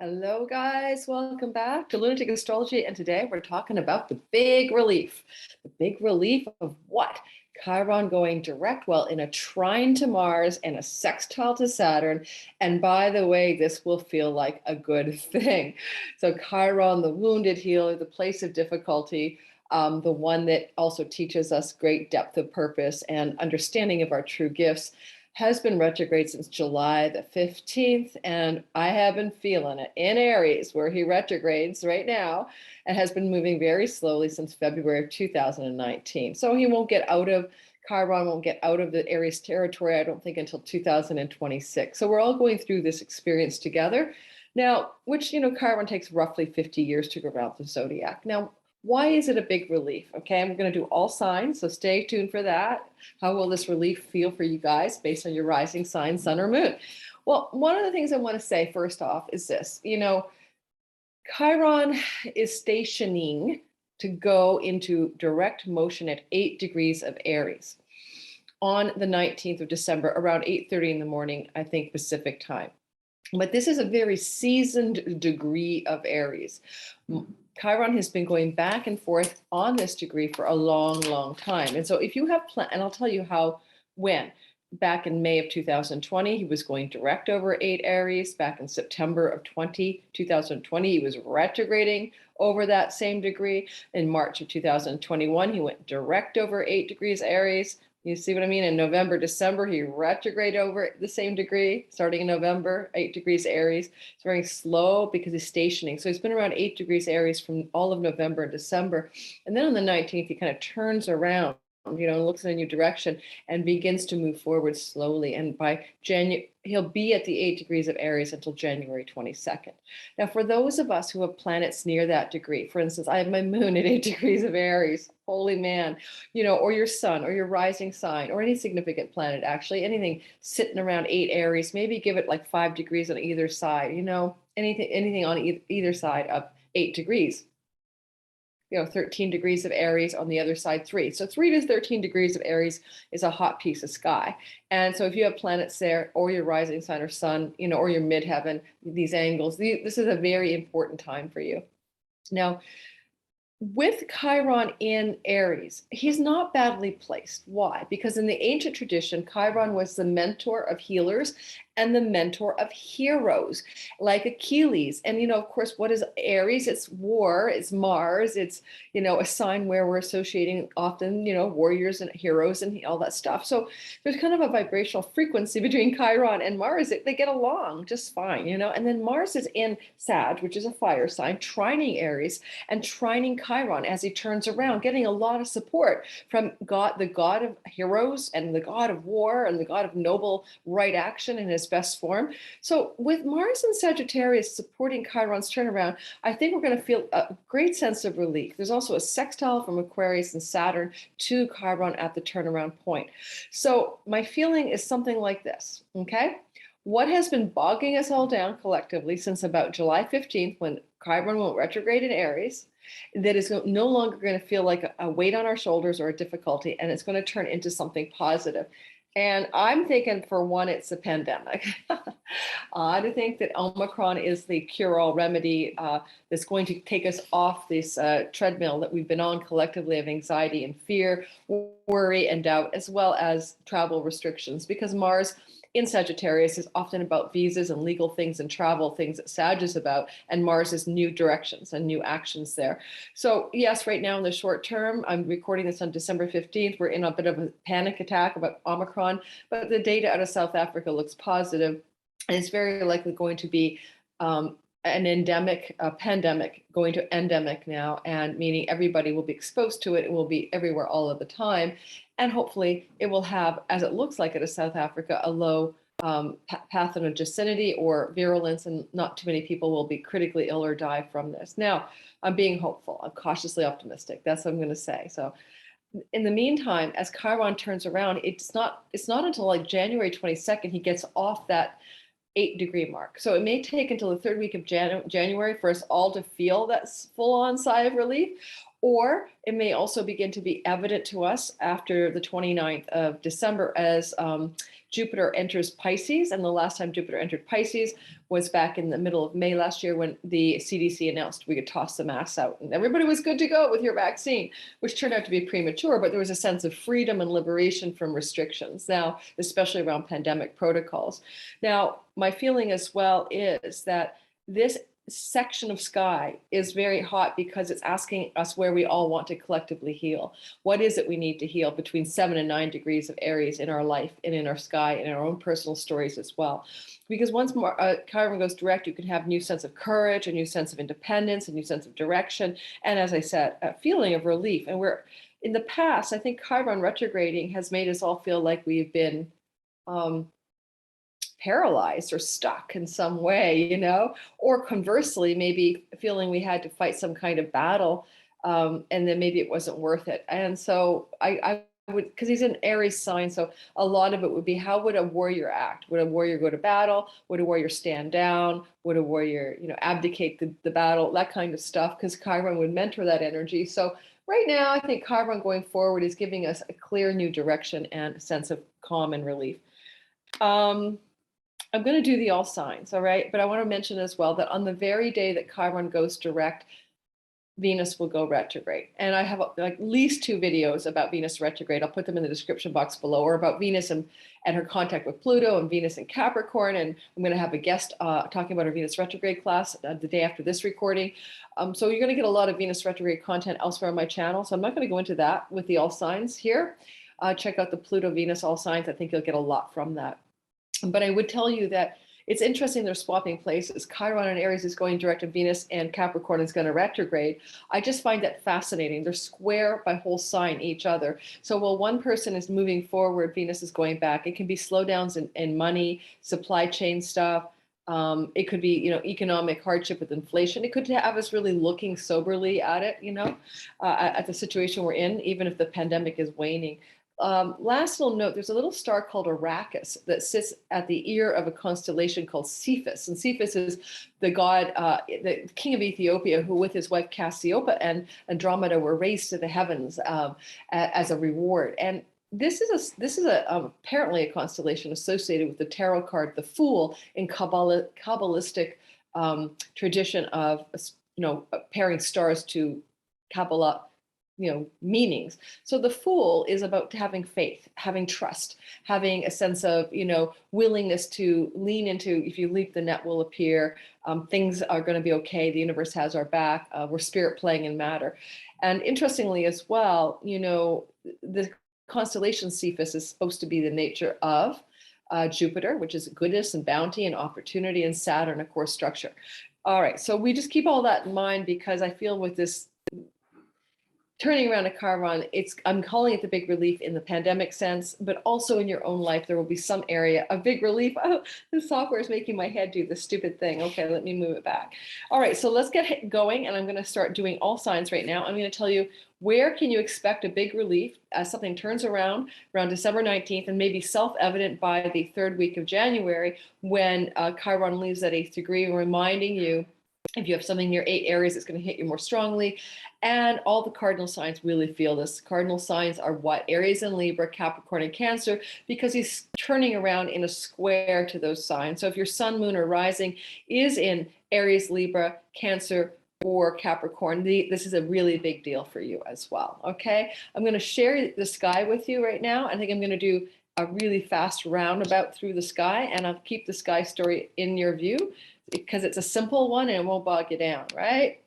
Hello, guys. Welcome back to Lunatic Astrology. And today we're talking about the big relief. The big relief of what? Chiron going direct, well, in a trine to Mars and a sextile to Saturn. And by the way, this will feel like a good thing. So, Chiron, the wounded healer, the place of difficulty, the one that also teaches us great depth of purpose and understanding of our true gifts, has been retrograde since July the 15th, and I have been feeling it in Aries, where he retrogrades right now, and has been moving very slowly since February of 2019. So he won't get out of Chiron, won't get out of the Aries territory, I don't think, until 2026. So we're all going through this experience together. Now, which, Chiron takes roughly 50 years to go around the zodiac. Now, why is it a big relief? Okay, I'm going to do all signs, so stay tuned for that. How will this relief feel for you guys based on your rising sign, sun, or moon? Well, one of the things I want to say first off is this. Chiron is stationing to go into direct motion at 8 degrees of Aries on the 19th of December, around 8:30 in the morning, I think, Pacific time. But this is a very seasoned degree of Aries. Chiron has been going back and forth on this degree for a long, long time. And so if you have and I'll tell you when. Back in May of 2020, he was going direct over 8 Aries. Back in September of 2020, he was retrograding over that same degree. In March of 2021, he went direct over 8 degrees Aries. You see what I mean? In November, December, he retrograded over the same degree, starting in November, 8 degrees Aries. It's very slow because he's stationing. So he's been around 8 degrees Aries from all of November and December. And then on the 19th, he kind of turns around, looks in a new direction and begins to move forward slowly. And by January, he'll be at the 8 degrees of Aries until January 22nd. Now, for those of us who have planets near that degree, for instance, I have my moon at 8 degrees of Aries, holy man, or your sun or your rising sign or any significant planet, actually, anything sitting around 8 Aries, maybe give it like 5 degrees on either side, anything on either side of 8 degrees. 13 degrees of Aries on the other side, 3. So 3 to 13 degrees of Aries is a hot piece of sky. And so if you have planets there or your rising sign or sun, or your midheaven, these angles, this is a very important time for you. Now, with Chiron in Aries, he's not badly placed. Why? Because in the ancient tradition, Chiron was the mentor of healers and the mentor of heroes like Achilles. And, of course, what is Aries? It's war, it's Mars, it's, a sign where we're associating often, warriors and heroes and all that stuff. So there's kind of a vibrational frequency between Chiron and Mars. They get along just fine, and then Mars is in Sag, which is a fire sign, trining Aries and trining Chiron as he turns around, getting a lot of support from God, the god of heroes and the god of war and the god of noble right action in his best form. So with Mars and Sagittarius supporting Chiron's turnaround, I think we're going to feel a great sense of relief. There's also a sextile from Aquarius and Saturn to Chiron at the turnaround point. So my feeling is something like this, okay? What has been bogging us all down collectively since about July 15th, when Chiron went retrograde in Aries, that is no longer going to feel like a weight on our shoulders or a difficulty, and it's going to turn into something positive. And I'm thinking, for one, it's a pandemic. I think that Omicron is the cure-all remedy that's going to take us off this treadmill that we've been on collectively of anxiety and fear, worry and doubt, as well as travel restrictions, because Mars in Sagittarius is often about visas and legal things and travel things that Sag is about, and Mars is new directions and new actions there. So yes, right now in the short term, I'm recording this on December 15th, we're in a bit of a panic attack about Omicron, but the data out of South Africa looks positive, and it's very likely going to be an endemic, a pandemic going to endemic now, and meaning everybody will be exposed to it. It will be everywhere all of the time. And hopefully it will have, as it looks like it is South Africa, a low pathogenicity or virulence, and not too many people will be critically ill or die from this. Now, I'm being hopeful. I'm cautiously optimistic. That's what I'm going to say. So in the meantime, as Chiron turns around, it's not until like January 22nd he gets off that 8-degree mark. So it may take until the third week of January for us all to feel that full-on sigh of relief, Or it may also begin to be evident to us after the 29th of December as Jupiter enters Pisces. And the last time Jupiter entered Pisces was back in the middle of May last year when the CDC announced we could toss the masks out and everybody was good to go with your vaccine, which turned out to be premature, but there was a sense of freedom and liberation from restrictions now, especially around pandemic protocols. Now, my feeling as well is that this section of sky is very hot because it's asking us where we all want to collectively heal. What is it we need to heal between 7 and 9 degrees of Aries in our life and in our sky and in our own personal stories as well? Because once more Chiron goes direct, you can have a new sense of courage, a new sense of independence, a new sense of direction, and as I said, a feeling of relief. And we're in the past, I think Chiron retrograding has made us all feel like we've been paralyzed or stuck in some way, or conversely, maybe feeling we had to fight some kind of battle, and then maybe it wasn't worth it. And so I would, because he's an Aries sign, so a lot of it would be, how would a warrior act? Would a warrior go to battle? Would a warrior stand down? Would a warrior, abdicate the battle? That kind of stuff, because Chiron would mentor that energy. So right now, I think Chiron going forward is giving us a clear new direction and a sense of calm and relief. I'm going to do the all signs, all right? But I want to mention as well that on the very day that Chiron goes direct, Venus will go retrograde. And I have like at least 2 videos about Venus retrograde. I'll put them in the description box below, or about Venus and her contact with Pluto and Venus and Capricorn. And I'm going to have a guest talking about our Venus retrograde class the day after this recording. So you're going to get a lot of Venus retrograde content elsewhere on my channel. So I'm not going to go into that with the all signs here. Check out the Pluto Venus all signs. I think you'll get a lot from that. But I would tell you that it's interesting they're swapping places. Chiron and Aries is going direct and Venus and Capricorn is going to retrograde. I just find that fascinating. They're square by whole sign each other. So while one person is moving forward, Venus is going back. It can be slowdowns in money, supply chain stuff. It could be, economic hardship with inflation. It could have us really looking soberly at it, at the situation we're in, even if the pandemic is waning. Last little note, there's a little star called Arrakis that sits at the ear of a constellation called Cephus. And Cephus is the god, the king of Ethiopia, who with his wife Cassiopeia and Andromeda were raised to the heavens as a reward. And this is apparently a constellation associated with the tarot card, the Fool, in Kabbalistic tradition of, pairing stars to Kabbalah, meanings. So the Fool is about having faith, having trust, having a sense of, willingness to lean into, if you leap, the net will appear. Things are going to be okay. The universe has our back. We're spirit playing in matter. And interestingly as well, the constellation Cephus is supposed to be the nature of Jupiter, which is goodness and bounty and opportunity, and Saturn, of course, structure. All right. So we just keep all that in mind, because I feel with this turning around a Chiron, I'm calling it the big relief in the pandemic sense, but also in your own life, there will be some area of big relief. Oh, the software is making my head do this stupid thing. Okay, let me move it back. All right, so let's get going, and I'm going to start doing all signs right now. I'm going to tell you where can you expect a big relief as something turns around December 19th, and maybe self-evident by the 3rd week of January when Chiron leaves that 8th degree, reminding you, if you have something near 8 Aries, it's going to hit you more strongly. And all the cardinal signs really feel this. Cardinal signs are what? Aries and Libra, Capricorn and Cancer, because he's turning around in a square to those signs. So if your sun, moon, or rising is in Aries, Libra, Cancer, or Capricorn, this is a really big deal for you as well. Okay, I'm going to share the sky with you right now. I think I'm going to do a really fast roundabout through the sky, and I'll keep the sky story in your view because it's a simple one and it won't bog you down, right?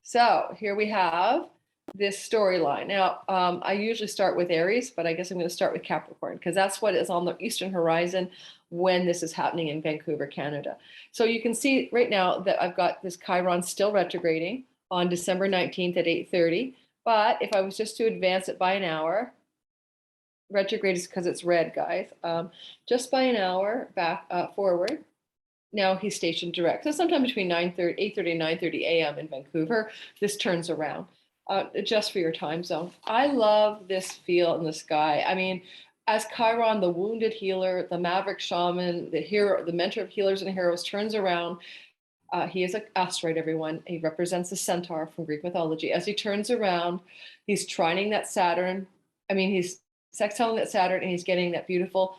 So here we have this storyline. Now, I usually start with Aries, but I guess I'm going to start with Capricorn because that's what is on the eastern horizon when this is happening in Vancouver, Canada. So you can see right now that I've got this Chiron still retrograding on December 19th at 8:30. But if I was just to advance it by an hour, retrograde is because it's red, guys, just by an hour back forward. Now he's stationed direct. So sometime between 8:30 and 9:30 a.m. in Vancouver, this turns around just for your time zone. I love this feel in the sky. I mean, as Chiron, the wounded healer, the maverick shaman, the hero, the mentor of healers and heroes turns around, He is an asteroid, everyone. He represents the centaur from Greek mythology. As he turns around, he's trining that Saturn. I mean, he's sextiling that Saturn, and he's getting that beautiful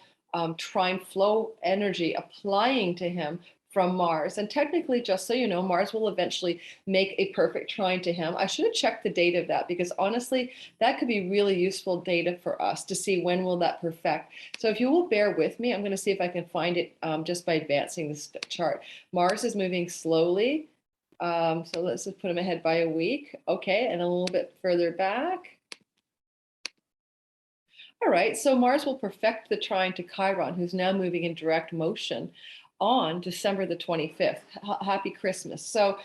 trine flow energy applying to him from Mars. And technically, just so you know, Mars will eventually make a perfect trine to him. I should have checked the date of that, because honestly, that could be really useful data for us to see when will that perfect. So if you will bear with me, I'm going to see if I can find it just by advancing this chart. Mars is moving slowly. So let's just put him ahead by a week. Okay, and a little bit further back. All right, so Mars will perfect the trine to Chiron, who's now moving in direct motion on December the 25th. Happy Christmas. So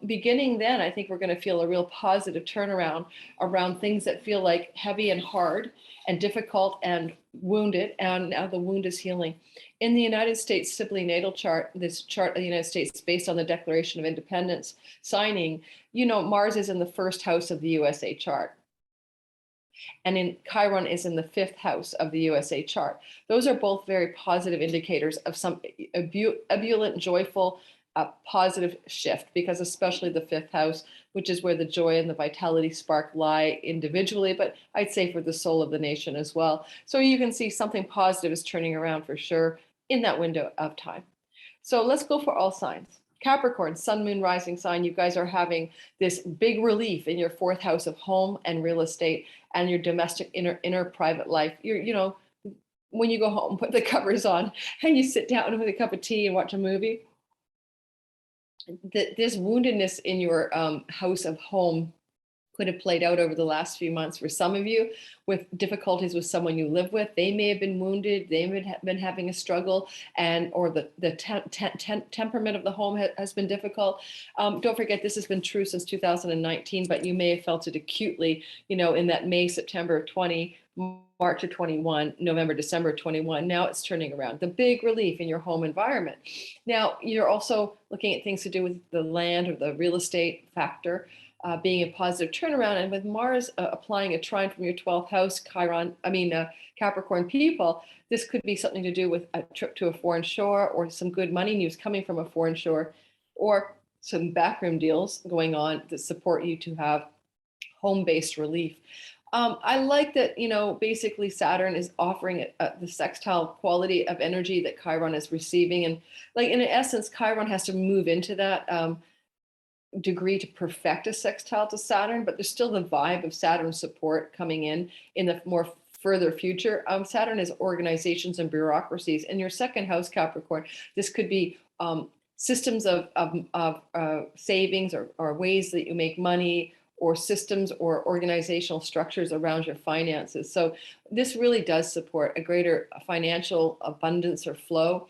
beginning then, I think we're going to feel a real positive turnaround around things that feel like heavy and hard and difficult and wounded, and now the wound is healing. In the United States Sibley natal chart, this chart of the United States based on the Declaration of Independence signing, you know, Mars is in the first house of the USA chart. And Chiron is in the fifth house of the USA chart. Those are both very positive indicators of some ebullient, joyful, positive shift, because especially the fifth house, which is where the joy and the vitality spark lie individually, but I'd say for the soul of the nation as well. So you can see something positive is turning around for sure in that window of time. So let's go for all signs. Capricorn, sun, moon, rising sign, you guys are having this big relief in your fourth house of home and real estate and your domestic inner private life. You know, when you go home, put the covers on and you sit down with a cup of tea and watch a movie. This woundedness in your house of home could have played out over the last few months for some of you, with difficulties with someone you live with. They may have been wounded, they may have been having a struggle, and or the temperament of the home has been difficult. Don't forget, this has been true since 2019, but you may have felt it acutely, you know, in that May, September of 20, March of 21, November, December of 21. Now it's turning around. The big relief in your home environment. Now you're also looking at things to do with the land or the real estate factor. Being a positive turnaround, and with Mars applying a trine from your 12th house, Capricorn people, this could be something to do with a trip to a foreign shore, or some good money news coming from a foreign shore, or some backroom deals going on that support you to have home-based relief. I like that, you know, basically Saturn is offering the sextile quality of energy that Chiron is receiving, and like in essence, Chiron has to move into that degree to perfect a sextile to Saturn, but there's still the vibe of Saturn support coming in the more further future. Saturn is organizations and bureaucracies. In your second house, Capricorn, this could be systems of savings or ways that you make money, or systems or organizational structures around your finances. So this really does support a greater financial abundance or flow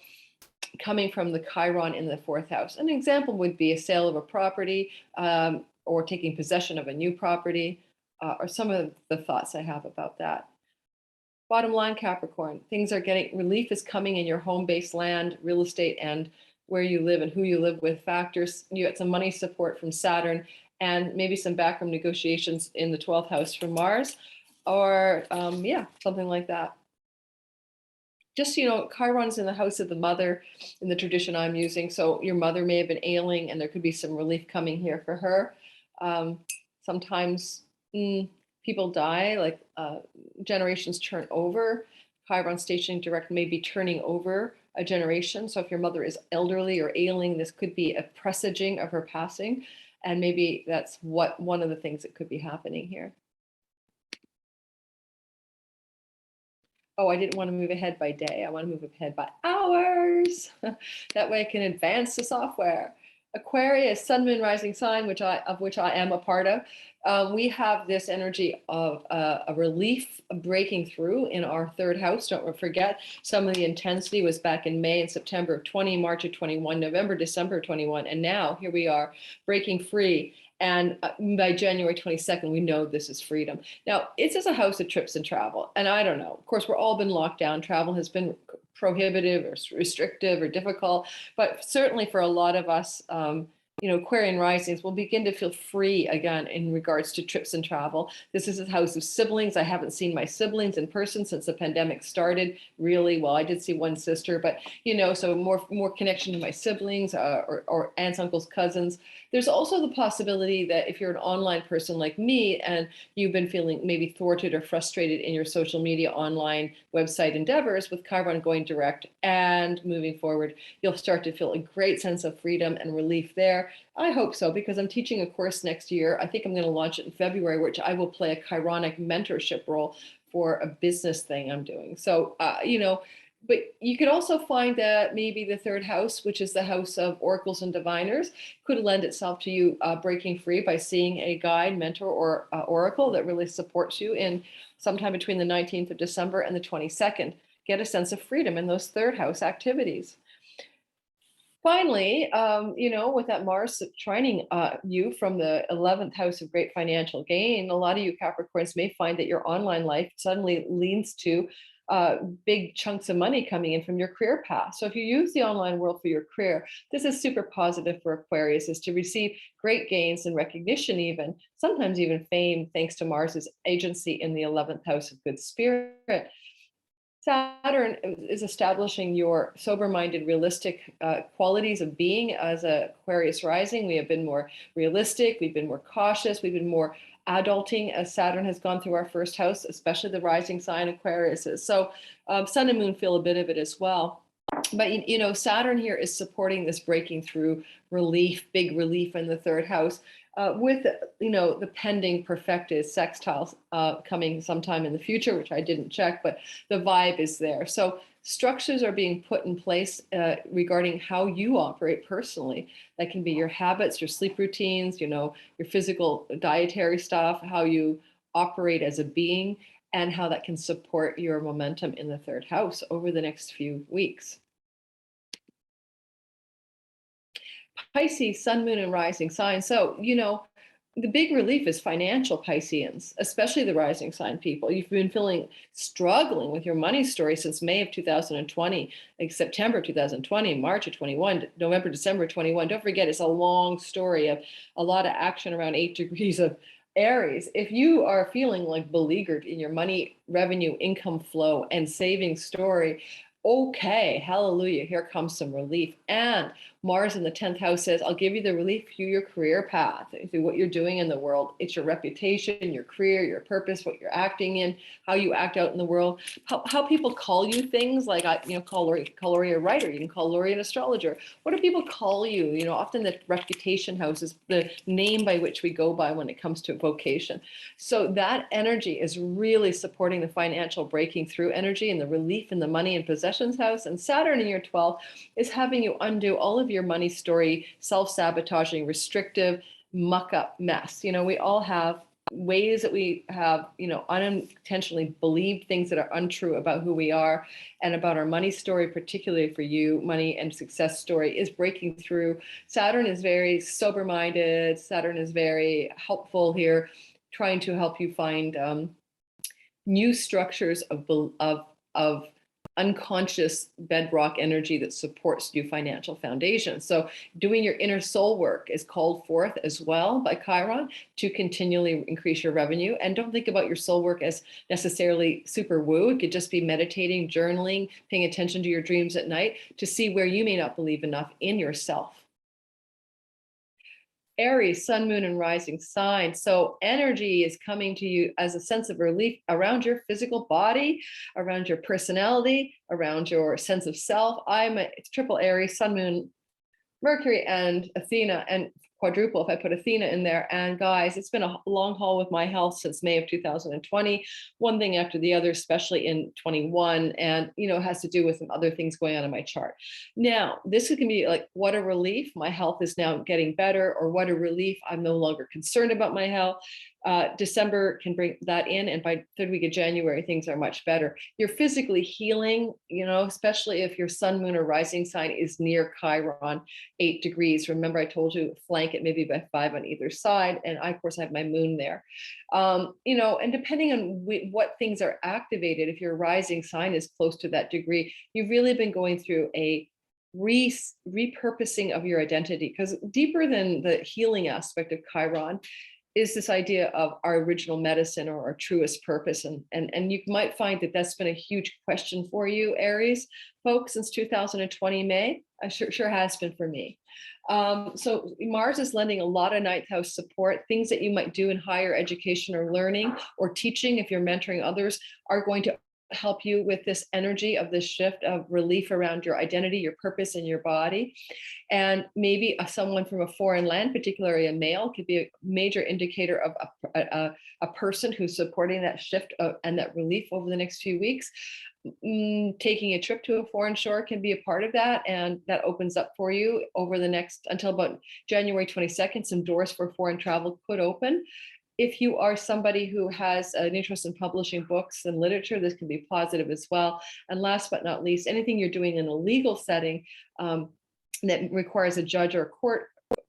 coming from the Chiron in the fourth house. An example would be a sale of a property, or taking possession of a new property, or some of the thoughts I have about that. Bottom line, Capricorn, things are getting, relief is coming in your home-based land, real estate, and where you live and who you live with factors. You get some money support from Saturn, and maybe some backroom negotiations in the 12th house from Mars, or something like that. Just, you know, Chiron's in the house of the mother in the tradition I'm using. So your mother may have been ailing, and there could be some relief coming here for her. Sometimes people die, like generations turn over. Chiron stationing direct may be turning over a generation. So if your mother is elderly or ailing, this could be a presaging of her passing. And maybe that's one of the things that could be happening here. Oh, I didn't want to move ahead by day. I want to move ahead by hours. That way I can advance the software. Aquarius, sun, moon, rising sign, of which I am a part of. We have this energy of a relief breaking through in our third house. Don't forget, some of the intensity was back in May and September of 20, March of 21, November, December of 21. And now here we are breaking free. And by January 22nd, we know this is freedom. Now, it's just a house of trips and travel. And I don't know, of course, we're all been locked down. Travel has been prohibitive or restrictive or difficult. But certainly for a lot of us, Aquarian risings will begin to feel free again in regards to trips and travel. This is a house of siblings. I haven't seen my siblings in person since the pandemic started, really. Well, I did see one sister, but so more connection to my siblings, or aunts, uncles, cousins. There's also the possibility that if you're an online person like me and you've been feeling maybe thwarted or frustrated in your social media, online website endeavors, with Chiron going direct and moving forward, you'll start to feel a great sense of freedom and relief there. I hope so, because I'm teaching a course next year. I think I'm going to launch it in February, which I will play a Chironic mentorship role for a business thing I'm doing. So, but you could also find that maybe the third house, which is the house of oracles and diviners, could lend itself to you breaking free by seeing a guide, mentor, or oracle that really supports you in sometime between the 19th of December and the 22nd. Get a sense of freedom in those third house activities. Finally, with that Mars trining you from the 11th house of great financial gain, a lot of you Capricorns may find that your online life suddenly leans to big chunks of money coming in from your career path. So if you use the online world for your career, this is super positive for Aquarius, is to receive great gains and recognition, even sometimes even fame, thanks to Mars's agency in the 11th house of good spirit. Saturn is establishing your sober-minded, realistic qualities of being as a Aquarius rising. We have been more realistic, we've been more cautious, we've been more adulting as Saturn has gone through our first house, especially the rising sign Aquarius is. So Sun and Moon feel a bit of it as well. But Saturn here is supporting this breaking through relief, big relief in the third house, with the pending perfected sextiles coming sometime in the future, which I didn't check, but the vibe is there. So structures are being put in place regarding how you operate personally. That can be your habits, your sleep routines, your physical dietary stuff, how you operate as a being, and how that can support your momentum in the third house over the next few weeks. Pisces, sun, moon, and rising sign. So, the big relief is financial Pisceans, especially the rising sign people. You've been struggling with your money story since May of 2020, like September 2020, March of 21, November, December 21. Don't forget, it's a long story of a lot of action around 8 degrees of Aries. If you are feeling like beleaguered in your money, revenue, income flow, and saving story, okay, hallelujah, here comes some relief. And Mars in the 10th house says, I'll give you the relief through your career path, through what you're doing in the world. It's your reputation, your career, your purpose, what you're acting in, how you act out in the world, how people call you things like, call Lori a writer, you can call Lori an astrologer. What do people call you? Often the reputation house is the name by which we go by when it comes to vocation. So that energy is really supporting the financial breaking through energy and the relief in the money and possessions house. And Saturn in your 12th is having you undo all of your money story, self-sabotaging, restrictive, muck-up mess. We all have ways that we have, unintentionally believed things that are untrue about who we are and about our money story, particularly for you. Money and success story is breaking through. Saturn is very sober-minded. Saturn is very helpful here, trying to help you find new structures of unconscious bedrock energy that supports new financial foundations. So doing your inner soul work is called forth as well by Chiron to continually increase your revenue. And don't think about your soul work as necessarily super woo. It could just be meditating, journaling, paying attention to your dreams at night to see where you may not believe enough in yourself. Aries, sun, moon, and rising sign. So energy is coming to you as a sense of relief around your physical body, around your personality, around your sense of self. It's triple Aries, sun, moon, Mercury, and Athena, and quadruple if I put Athena in there. And guys, it's been a long haul with my health since May of 2020, one thing after the other, especially in 21. And, it has to do with some other things going on in my chart. Now, this can be like, what a relief. My health is now getting better, or what a relief. I'm no longer concerned about my health. December can bring that in, and by third week of January, things are much better. You're physically healing, especially if your sun, moon, or rising sign is near Chiron, 8 degrees. Remember, I told you flank it maybe by 5 on either side, and I, of course, have my moon there. And depending on what things are activated, if your rising sign is close to that degree, you've really been going through a repurposing of your identity, because deeper than the healing aspect of Chiron is this idea of our original medicine or our truest purpose. And you might find that that's been a huge question for you, Aries folks, since 2020 May. Sure has been for me. So Mars is lending a lot of ninth house support. Things that you might do in higher education or learning or teaching, if you're mentoring others, are going to help you with this energy of this shift of relief around your identity, your purpose, and your body. And maybe someone from a foreign land, particularly a male, could be a major indicator of a person who's supporting that shift and that relief over the next few weeks. Taking a trip to a foreign shore can be a part of that, and that opens up for you over the next, until about January 22nd, some doors for foreign travel could open. If you are somebody who has an interest in publishing books and literature, this can be positive as well. And last but not least, anything you're doing in a legal setting that requires a judge or court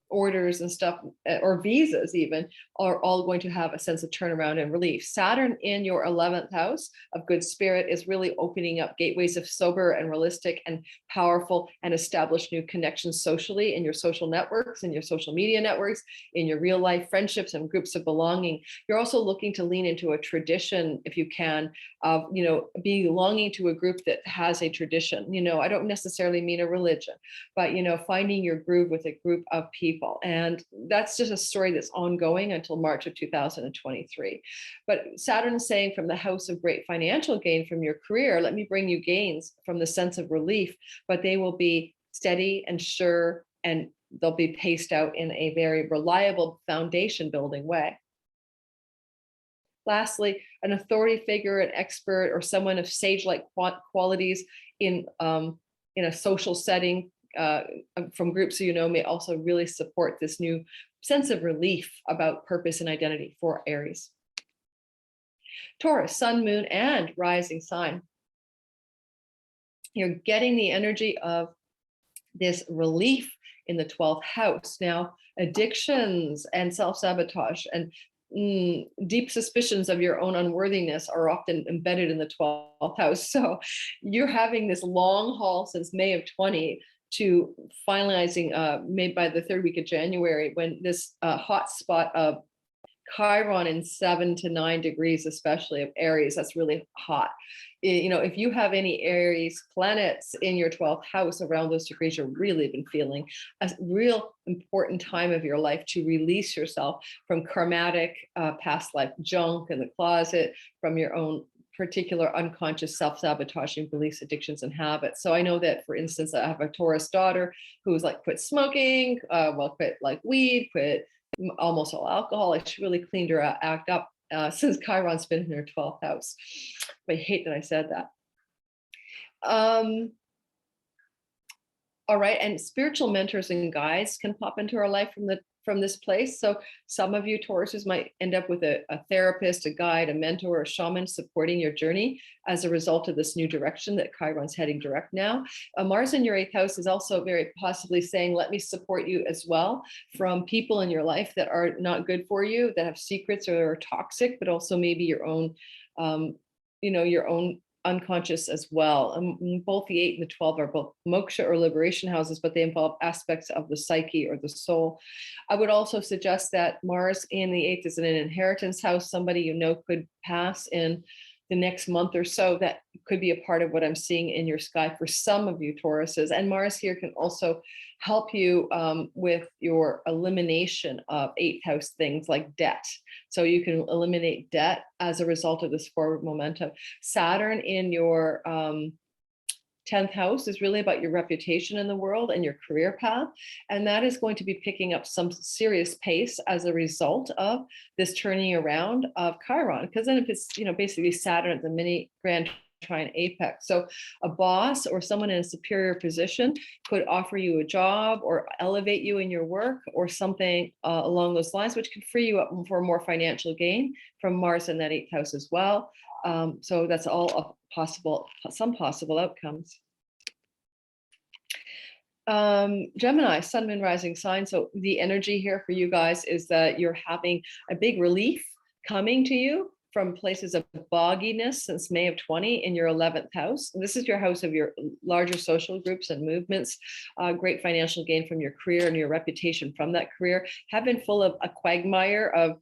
orders and stuff, or visas even, are all going to have a sense of turnaround and relief. Saturn in your 11th house of good spirit is really opening up gateways of sober and realistic and powerful and established new connections socially in your social networks, in your social media networks, in your real life friendships and groups of belonging. You're also looking to lean into a tradition, if you can, of, belonging to a group that has a tradition. I don't necessarily mean a religion, but, finding your groove with a group of people. And that's just a story that's ongoing until March of 2023. But Saturn is saying, from the house of great financial gain from your career, let me bring you gains from the sense of relief, but they will be steady and sure, and they'll be paced out in a very reliable foundation building way. Lastly, an authority figure, an expert, or someone of sage-like qualities in a social setting, from groups may also really support this new sense of relief about purpose and identity for Aries. Taurus, sun, moon, and rising sign. You're getting the energy of this relief in the 12th house. Now, addictions and self-sabotage and deep suspicions of your own unworthiness are often embedded in the 12th house. So you're having this long haul since May of 20 to finalizing made by the third week of January, when this hot spot of Chiron in 7 to 9 degrees, especially of Aries, that's really hot. If you have any Aries planets in your 12th house around those degrees, you're really been feeling a real important time of your life to release yourself from karmatic past life junk in the closet, from your own particular unconscious self-sabotaging beliefs, addictions, and habits. So I know that, for instance, I have a Taurus daughter who's like quit smoking, quit like weed, quit almost all alcohol. She really cleaned her act up since Chiron's been in her 12th house. I hate that I said that. All right, and spiritual mentors and guides can pop into our life from this place. So some of you Tauruses might end up with a therapist, a guide, a mentor, a shaman supporting your journey as a result of this new direction that Chiron's heading direct now. Mars in your 8th house is also very possibly saying, let me support you as well from people in your life that are not good for you, that have secrets or are toxic, but also maybe your own, your own unconscious as well. Both the 8 and the 12 are both moksha or liberation houses, but they involve aspects of the psyche or the soul. I would also suggest that Mars in the 8th is in an inheritance house. Somebody could pass in the next month or so. That could be a part of what I'm seeing in your sky for some of you Tauruses. And Mars here can also help you with your elimination of 8th house things like debt. So you can eliminate debt as a result of this forward momentum. Saturn in your 10th house is really about your reputation in the world and your career path. And that is going to be picking up some serious pace as a result of this turning around of Chiron. Because then if it's, basically Saturn at the mini grand trine apex. So a boss or someone in a superior position could offer you a job or elevate you in your work or something along those lines, which could free you up for more financial gain from Mars in that 8th house as well. So that's all some possible outcomes. Gemini, sun, moon, rising sign. So the energy here for you guys is that you're having a big relief coming to you from places of bogginess since May of 20 in your 11th house. This is your house of your larger social groups and movements, great financial gain from your career and your reputation from that career, have been full of a quagmire of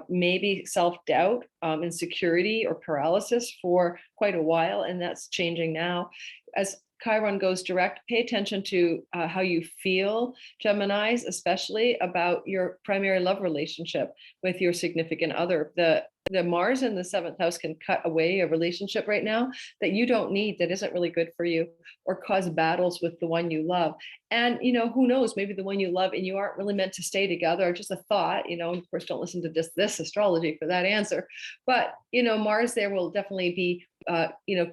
maybe self-doubt, insecurity, or paralysis for quite a while, and that's changing now. As Chiron goes direct, pay attention to how you feel, Geminis, especially about your primary love relationship with your significant other. The Mars in the 7th house can cut away a relationship right now that you don't need, that isn't really good for you, or cause battles with the one you love. And, who knows, maybe the one you love and you aren't really meant to stay together, or just a thought, of course, don't listen to this astrology for that answer. But, Mars there will definitely be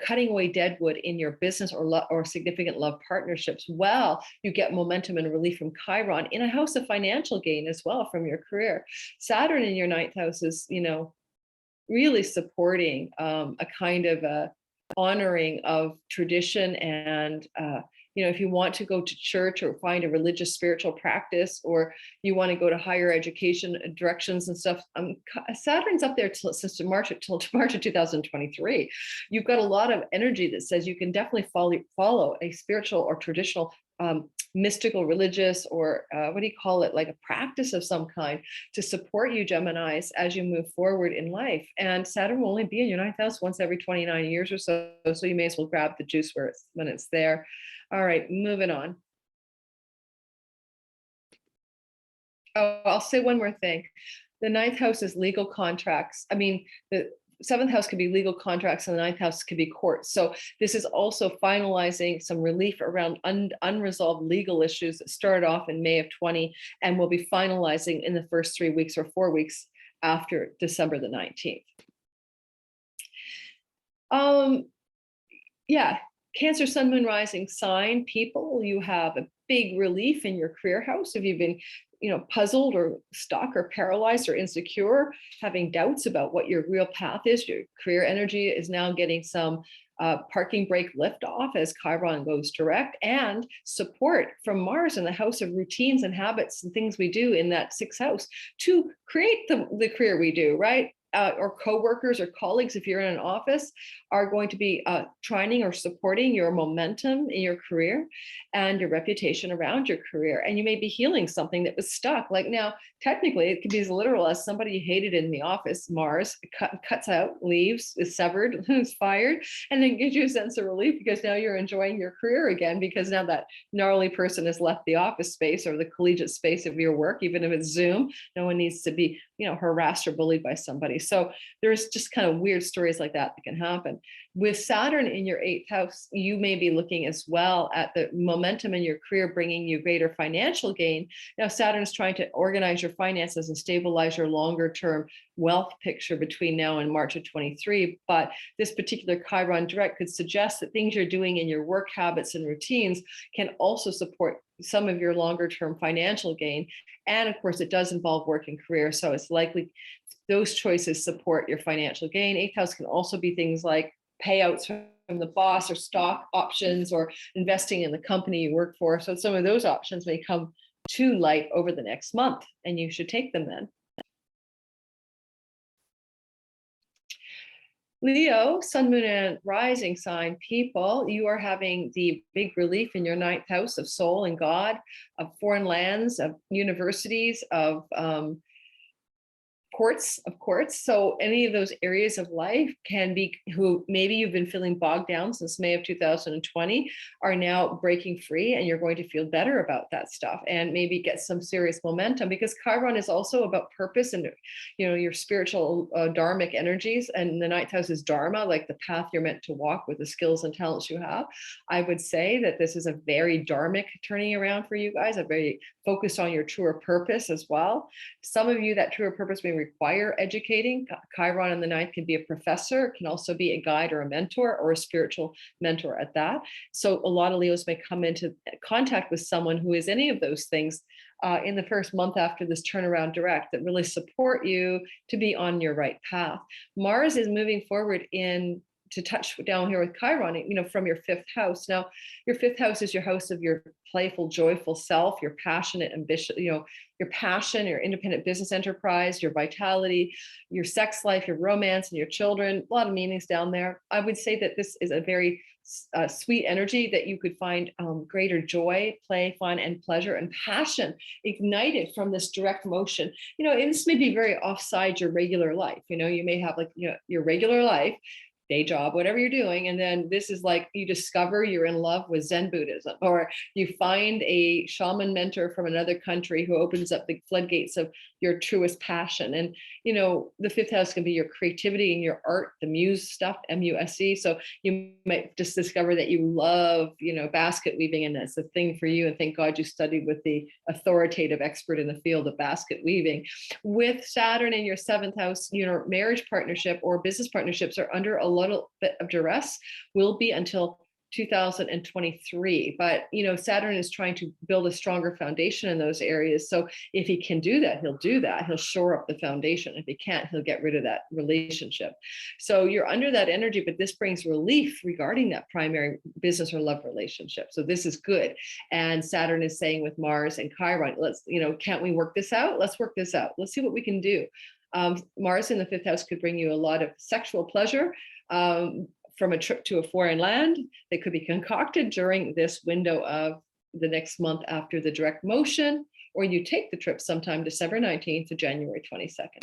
cutting away dead wood in your business or significant love partnerships. Well, you get momentum and relief from Chiron in a house of financial gain as well from your career. Saturn in your 9th house is, really supporting a kind of a honoring of tradition and if you want to go to church or find a religious spiritual practice, or you want to go to higher education directions and stuff, Saturn's up there since March of 2023. You've got a lot of energy that says you can definitely follow a spiritual or traditional mystical, religious, or what do you call it, like a practice of some kind to support you, Geminis, as you move forward in life. And Saturn will only be in your 9th house once every 29 years or so, so you may as well grab the juice when it's there. All right, moving on. Oh, I'll say one more thing. The 9th house is legal contracts. I mean, the 7th house could be legal contracts and the 9th house could be courts. So this is also finalizing some relief around unresolved legal issues that started off in May of 20 and will be finalizing in the first 3 weeks or 4 weeks after December the 19th. Yeah, Cancer, Sun, Moon, Rising sign people, you have a big relief in your career house. If you've been puzzled or stuck or paralyzed or insecure, having doubts about what your real path is, your career energy is now getting some parking brake lift off as Chiron goes direct, and support from Mars in the house of routines and habits and things we do in that 6th house to create the career we do, right? Or coworkers or colleagues, if you're in an office, are going to be trining or supporting your momentum in your career and your reputation around your career. And you may be healing something that was stuck. Like now, technically, it could be as literal as somebody you hated in the office, Mars, cuts out, leaves, is severed, is fired, and then gives you a sense of relief because now you're enjoying your career again, because now that gnarly person has left the office space or the collegiate space of your work, even if it's Zoom. No one needs to be, harassed or bullied by somebody. So there's just kind of weird stories like that can happen. With Saturn in your 8th house, you may be looking as well at the momentum in your career bringing you greater financial gain. Now, Saturn is trying to organize your finances and stabilize your longer term wealth picture between now and March of 23. But this particular Chiron direct could suggest that things you're doing in your work habits and routines can also support some of your longer term financial gain. And of course, it does involve work and career. So it's likely those choices support your financial gain. 8th house can also be things like payouts from the boss or stock options or investing in the company you work for. So some of those options may come to light over the next month, and you should take them then. Leo, Sun, Moon, and Rising sign people, you are having the big relief in your 9th house of soul and God, of foreign lands, of universities, of courts. So any of those areas of life can be, who maybe you've been feeling bogged down since May of 2020, are now breaking free, and you're going to feel better about that stuff and maybe get some serious momentum, because Chiron is also about purpose and your spiritual dharmic energies, and the 9th house is dharma, like the path you're meant to walk with the skills and talents you have. I would say that this is a very dharmic turning around for you guys, a very focused on your truer purpose as well. Some of you, that truer purpose may require educating. Chiron in the 9th can be a professor, it can also be a guide or a mentor or a spiritual mentor at that. So a lot of Leos may come into contact with someone who is any of those things in the first month after this turnaround direct that really support you to be on your right path. Mars is moving forward in to touch down here with Chiron, you know, from your fifth house. Now, your fifth house is your house of your playful, joyful self, your passionate ambition, you know, your passion, your independent business enterprise, your vitality, your sex life, your romance, and your children. A lot of meanings down there. I would say that this is a very sweet energy that you could find greater joy, play, fun, and pleasure and passion ignited from this direct motion. You know, and this may be very offside your regular life. You know, you may have like, you know, your regular life, day job, whatever you're doing. And then this is like you discover you're in love with Zen Buddhism, or you find a shaman mentor from another country who opens up the floodgates of your truest passion. And, you know, the fifth house can be your creativity and your art, the muse stuff, MUSE. So you might just discover that you love, you know, basket weaving, and that's a thing for you. And thank God you studied with the authoritative expert in the field of basket weaving. With Saturn in your seventh house, you know, marriage partnership or business partnerships are under a little bit of duress, will be until 2023. But, you know, Saturn is trying to build a stronger foundation in those areas. So if he can do that, he'll do that. He'll shore up the foundation. If he can't, he'll get rid of that relationship. So you're under that energy, but this brings relief regarding that primary business or love relationship. So this is good. And Saturn is saying with Mars and Chiron, let's, you know, can't we work this out? Let's work this out. Let's see what we can do. Mars in the fifth house could bring you a lot of sexual pleasure from a trip to a foreign land that could be concocted during this window of the next month after the direct motion, or you take the trip sometime December 19th to January 22nd.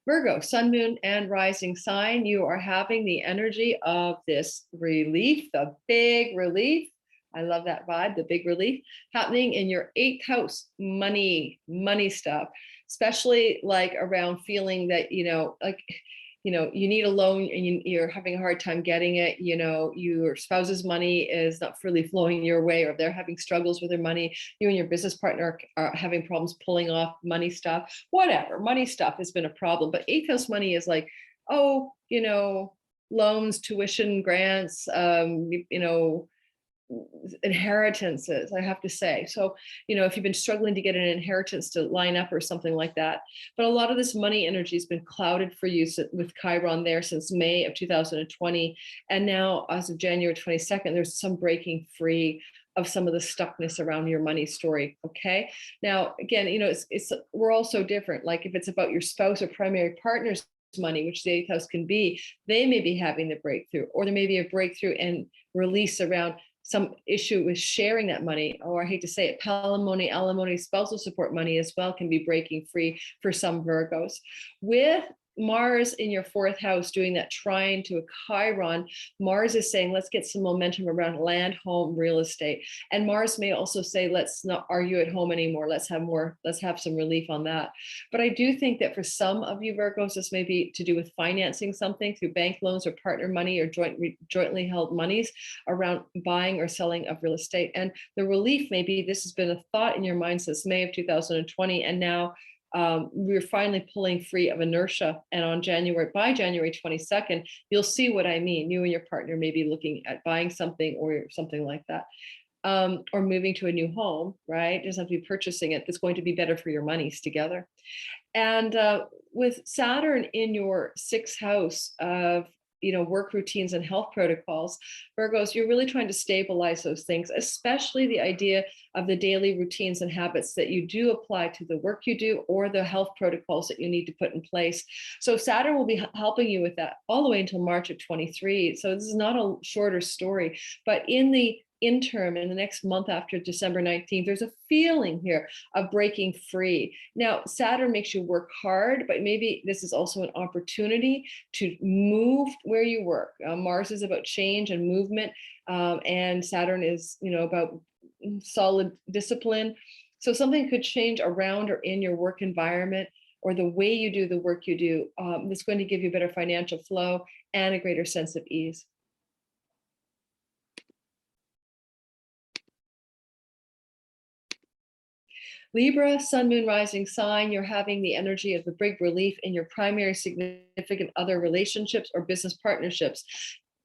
Virgo, sun, moon, and rising sign, you are having the energy of this relief, the big relief. I love that vibe, the big relief happening in your eighth house, money stuff, especially like around feeling that, you know, like, you know, you need a loan and you're having a hard time getting it. You know, your spouse's money is not freely flowing your way, or they're having struggles with their money. You and your business partner are having problems pulling off money stuff, whatever. Money stuff has been a problem, but eighth house money is like, oh, you know, loans, tuition, grants, you know, inheritances, I have to say. So, you know, if you've been struggling to get an inheritance to line up or something like that, but a lot of this money energy has been clouded for you with Chiron there since May of 2020. And now as of January 22nd, there's some breaking free of some of the stuckness around your money story. Okay. Now, again, you know, we're all so different. Like if it's about your spouse or primary partner's money, which the eighth house can be, they may be having the breakthrough, or there may be a breakthrough and release around some issue with sharing that money, or I hate to say it, palimony, alimony, spousal support money as well can be breaking free for some Virgos. With Mars in your fourth house doing that trine to a Chiron, Mars is saying, let's get some momentum around land, home, real estate. And Mars may also say, let's not argue at home anymore. Let's have some relief on that. But I do think that for some of you Virgos, this may be to do with financing something through bank loans or partner money or jointly held monies around buying or selling of real estate. And the relief may be, this has been a thought in your mind since May of 2020. And now we're finally pulling free of inertia. And by January 22nd, you'll see what I mean. You and your partner may be looking at buying something or something like that, or moving to a new home, right? It doesn't have to be purchasing it. That's going to be better for your monies together. And with Saturn in your sixth house of, you know, work routines and health protocols, Virgos, you're really trying to stabilize those things, especially the idea of the daily routines and habits that you do apply to the work you do or the health protocols that you need to put in place. So Saturn will be helping you with that all the way until March of 23. So this is not a shorter story, but in the interim, in the next month after December 19th, there's a feeling here of breaking free. Now, Saturn makes you work hard, but maybe this is also an opportunity to move where you work. Mars is about change and movement, and Saturn is, you know, about solid discipline. So something could change around or in your work environment, or the way you do the work you do, that's going to give you better financial flow and a greater sense of ease. Libra, sun, moon, rising sign, you're having the energy of the big relief in your primary significant other relationships or business partnerships.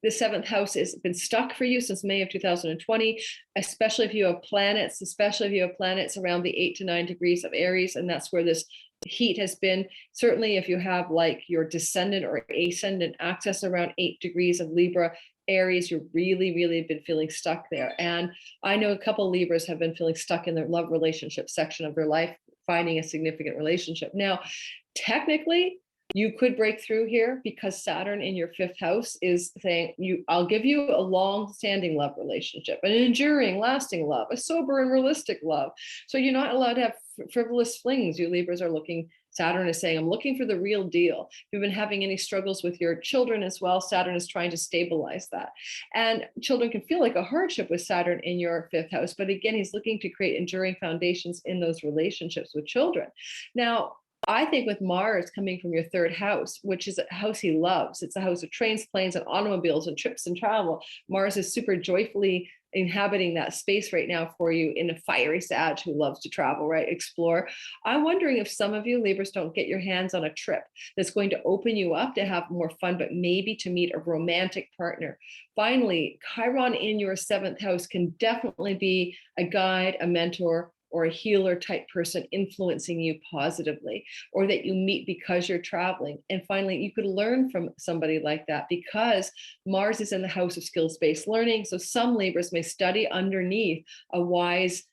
The seventh house has been stuck for you since May of 2020, especially if you have planets around the 8 to 9 degrees of Aries. And that's where this heat has been, certainly if you have like your descendant or ascendant axis around 8 degrees of Libra, Aries, you're really been feeling stuck there. And I know a couple of Libras have been feeling stuck in their love relationship section of their life, finding a significant relationship. Now, technically, you could break through here because Saturn in your 5th house is saying, I'll give you a long-standing love relationship, an enduring, lasting love, a sober and realistic love. So you're not allowed to have frivolous flings. You Libras are looking, Saturn is saying, I'm looking for the real deal. If you've been having any struggles with your children as well, Saturn is trying to stabilize that. And children can feel like a hardship with Saturn in your 5th house. But again, he's looking to create enduring foundations in those relationships with children. Now, I think with Mars coming from your 3rd house, which is a house he loves, it's a house of trains, planes, and automobiles and trips and travel. Mars is super joyfully inhabiting that space right now for you in a fiery Sag who loves to travel, right? Explore. I'm wondering if some of you Libras don't get your hands on a trip that's going to open you up to have more fun, but maybe to meet a romantic partner. Finally, Chiron in your 7th house can definitely be a guide, a mentor, or a healer type person influencing you positively, or that you meet because you're traveling. And finally, you could learn from somebody like that because Mars is in the house of skills-based learning. So some Libras may study underneath a wise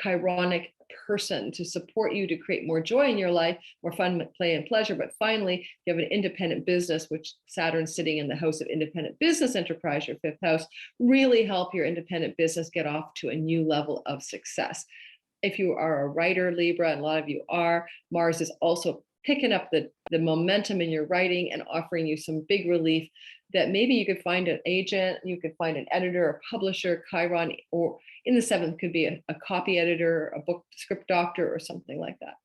Chironic person to support you to create more joy in your life, more fun, play, and pleasure. But finally, you have an independent business, which Saturn's sitting in the house of independent business enterprise, your 5th house, really help your independent business get off to a new level of success. If you are a writer, Libra, and a lot of you are, Mars is also picking up the momentum in your writing and offering you some big relief that maybe you could find an agent, you could find an editor, a publisher, Chiron, or in the 7th could be a copy editor, a book script doctor, or something like that.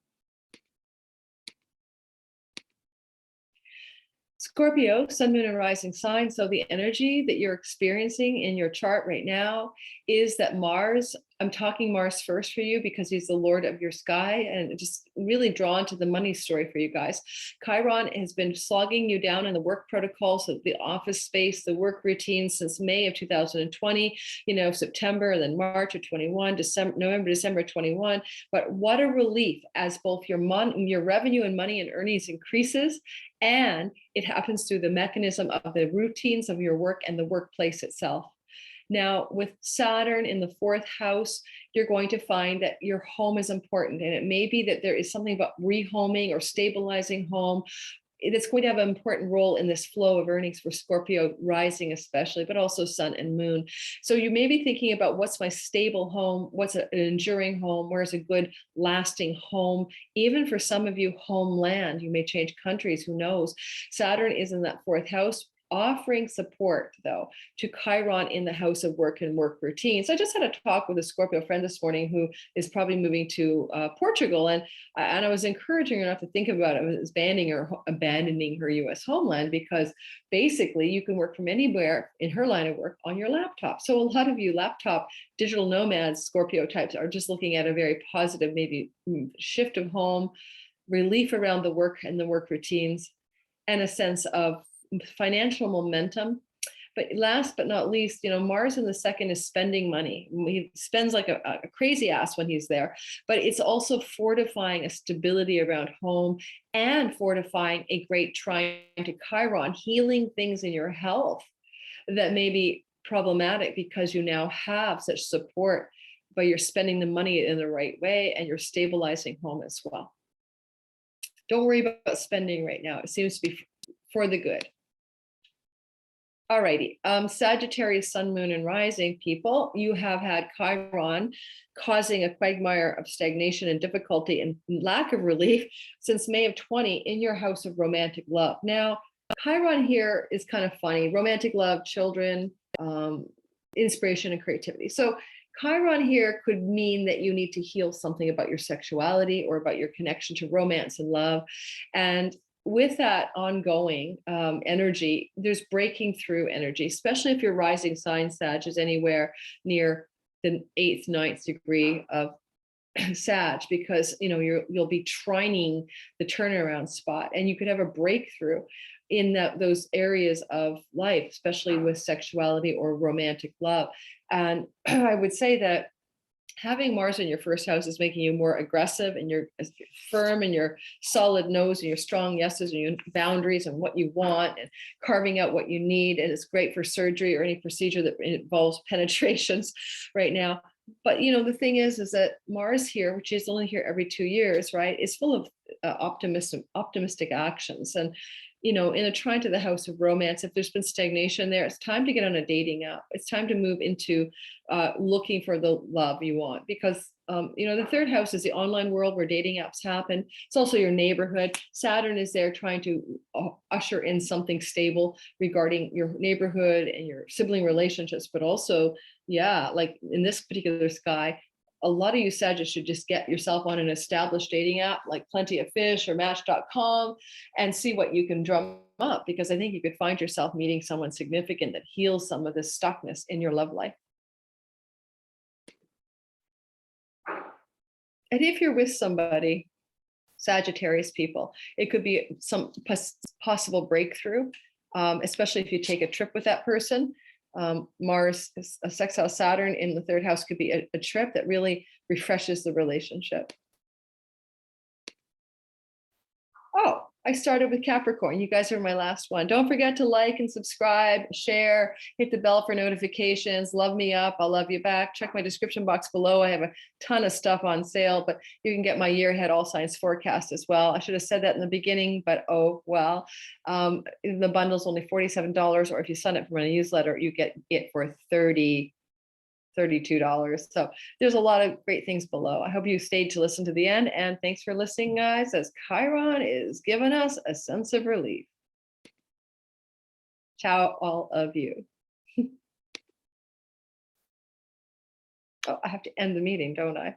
Scorpio, sun, moon, and rising sign. So the energy that you're experiencing in your chart right now is that Mars, I'm talking Mars first for you because he's the lord of your sky, and just really drawn to the money story for you guys. Chiron has been slogging you down in the work protocols of the office space, the work routine since May of 2020, September, then March of 21, November, December 21. But what a relief as both your revenue and money and earnings increases, and it happens through the mechanism of the routines of your work and the workplace itself. Now, with Saturn in the 4th house, you're going to find that your home is important. And it may be that there is something about rehoming or stabilizing home that's going to have an important role in this flow of earnings for Scorpio rising especially, but also sun and moon. So you may be thinking about what's my stable home, what's an enduring home, where's a good lasting home. Even for some of you, homeland, you may change countries, who knows. Saturn is in that 4th house, offering support though to Chiron in the house of work and work routines. I just had a talk with a Scorpio friend this morning who is probably moving to Portugal, and I was encouraging her not to think about it as abandoning her US homeland, because basically you can work from anywhere in her line of work on your laptop. So a lot of you laptop digital nomads, Scorpio types, are just looking at a very positive maybe shift of home, relief around the work and the work routines, and a sense of financial momentum. But last but not least, Mars in the 2nd is spending money. He spends like a crazy ass when he's there, but it's also fortifying a stability around home and fortifying a great trine to Chiron, healing things in your health that may be problematic because you now have such support, but you're spending the money in the right way and you're stabilizing home as well. Don't worry about spending right now. It seems to be for the good. Alrighty, Sagittarius, sun, moon, and rising people, you have had Chiron causing a quagmire of stagnation and difficulty and lack of relief since May of 20 in your house of romantic love. Now, Chiron here is kind of funny. Romantic love, children, inspiration, and creativity. So Chiron here could mean that you need to heal something about your sexuality or about your connection to romance and love. And with that ongoing energy, there's breaking through energy, especially if your rising sign Sag is anywhere near the 8th, 9th degree of Sag, because you'll be trining the turnaround spot, and you could have a breakthrough in those areas of life, especially with sexuality or romantic love. And I would say that having Mars in your first house is making you more aggressive, and you're firm, and your solid no's, and your strong yeses, and your boundaries and what you want, and carving out what you need. And it's great for surgery or any procedure that involves penetrations right now. But the thing is that Mars here, which is only here every 2 years, right, is full of optimistic actions. And in a trine to the house of romance, if there's been stagnation there, it's time to get on a dating app. It's time to move into looking for the love you want, because the third house is the online world where dating apps happen. It's also your neighborhood. Saturn is there trying to usher in something stable regarding your neighborhood and your sibling relationships, but also, yeah, like in this particular sky, a lot of you Sagittarius should just get yourself on an established dating app like Plenty of Fish or Match.com and see what you can drum up, because I think you could find yourself meeting someone significant that heals some of this stuckness in your love life. And if you're with somebody, Sagittarius people, it could be some possible breakthrough, especially if you take a trip with that person. Mars, a sextile Saturn in the third house could be a trip that really refreshes the relationship. Oh, I started with Capricorn. You guys are my last one. Don't forget to like and subscribe, share, hit the bell for notifications, love me up, I'll love you back. Check my description box below. I have a ton of stuff on sale, but you can get my year ahead all signs forecast as well. I should have said that in the beginning, but oh well. The bundle's only $47, or if you sign up for my newsletter, you get it for $32. So there's a lot of great things below. I hope you stayed to listen to the end, and thanks for listening, guys, as Chiron is giving us a sense of relief. Ciao, all of you. Oh, I have to end the meeting, don't I?